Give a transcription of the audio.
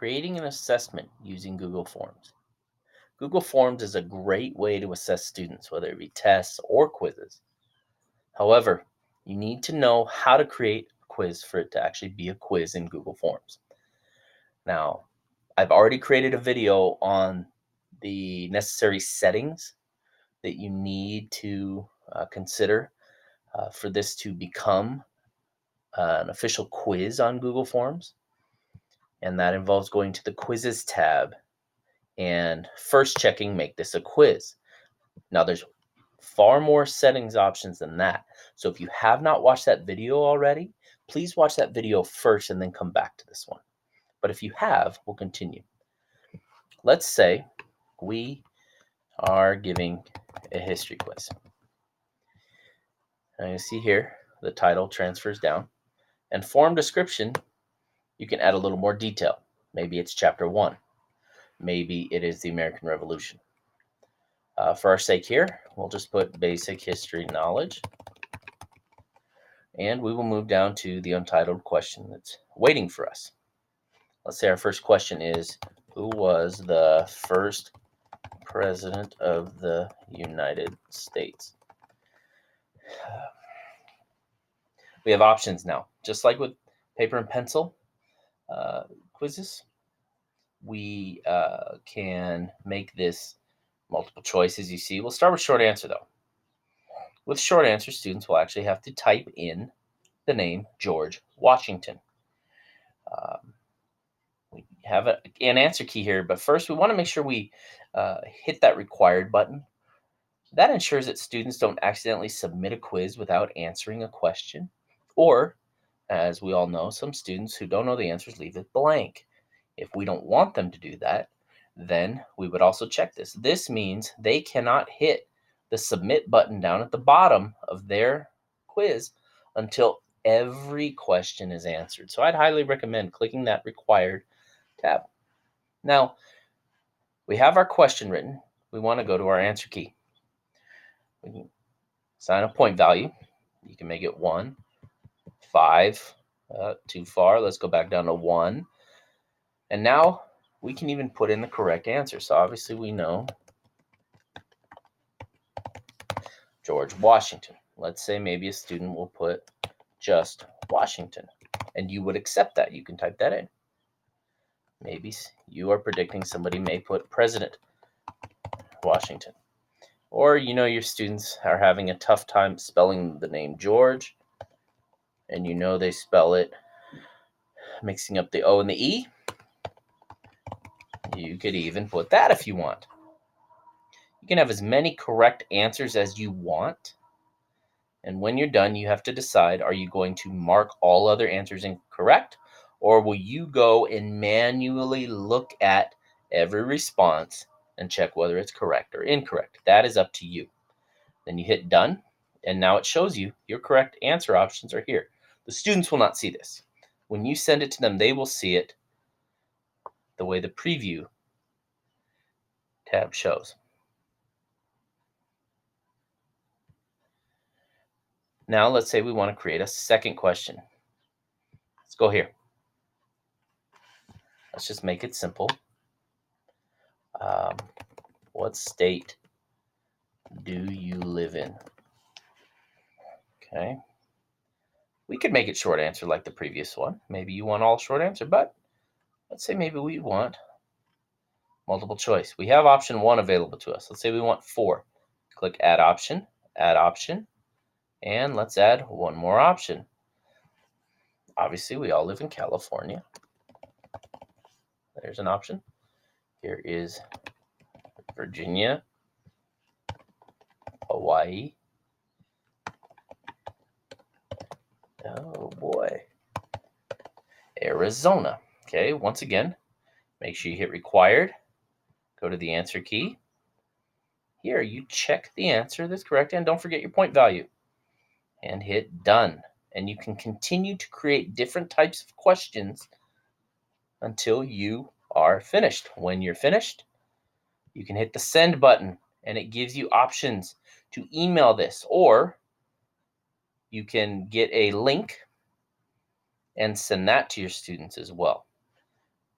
Creating an assessment using Google Forms. Google Forms is a great way to assess students, whether it be tests or quizzes. However, you need to know how to create a quiz for it to actually be a quiz in Google Forms. Now, I've already created a video on the necessary settings that you need to consider for this to become an official quiz on Google Forms. And that involves going to the quizzes tab and first checking make this a quiz. Now there's far more settings options than that. So if you have not watched that video already, please watch that video first and then come back to this one. But if you have, we'll continue. Let's say we are giving a history quiz. Now you see here, the title transfers down. And form description, you can add a little more detail. Maybe it's chapter 1. Maybe it is the American Revolution. For our sake here, we'll just put basic history knowledge. And we will move down to the untitled question that's waiting for us. Let's say our first question is, who was the first president of the United States? We have options now. Just like with paper and pencil quizzes, we can make this multiple choice, as you see. We'll start with short answer, though. With short answer, students will actually have to type in the name George Washington. We have an answer key here, but first we want to make sure we hit that required button. That ensures that students don't accidentally submit a quiz without answering a question, or, as we all know, some students who don't know the answers leave it blank. If we don't want them to do that, then we would also check this. This means they cannot hit the submit button down at the bottom of their quiz until every question is answered. So I'd highly recommend clicking that required tab. Now, we have our question written. We want to go to our answer key. We can assign a point value. You can make it 1, 5, too far. Let's go back down to 1. And now we can even put in the correct answer. So obviously we know George Washington. Let's say maybe a student will put just Washington, and you would accept that. You can type that in. Maybe you are predicting somebody may put President Washington. Or your students are having a tough time spelling the name George, and they spell it mixing up the O and the E. You could even put that if you want. You can have as many correct answers as you want. And when you're done, you have to decide, are you going to mark all other answers incorrect, or will you go and manually look at every response and check whether it's correct or incorrect? That is up to you. Then you hit done, and now it shows you your correct answer options are here. The students will not see this. When you send it to them, they will see it the way the preview tab shows. Now let's say we want to create a second question. Let's go here. Let's just make it simple. What state do you live in? Okay. We could make it short answer like the previous one. Maybe you want all short answer, but let's say maybe we want multiple choice. We have option 1 available to us. Let's say we want 4. Click add option, and let's add one more option. Obviously, we all live in California. There's an option. Here is Virginia, Hawaii. Oh boy. Arizona. Okay, once again, make sure you hit required. Go to the answer key. Here, you check the answer that's correct, and don't forget your point value. And hit done. And you can continue to create different types of questions until you are finished. When you're finished, you can hit the send button, and it gives you options to email this, or you can get a link and send that to your students as well.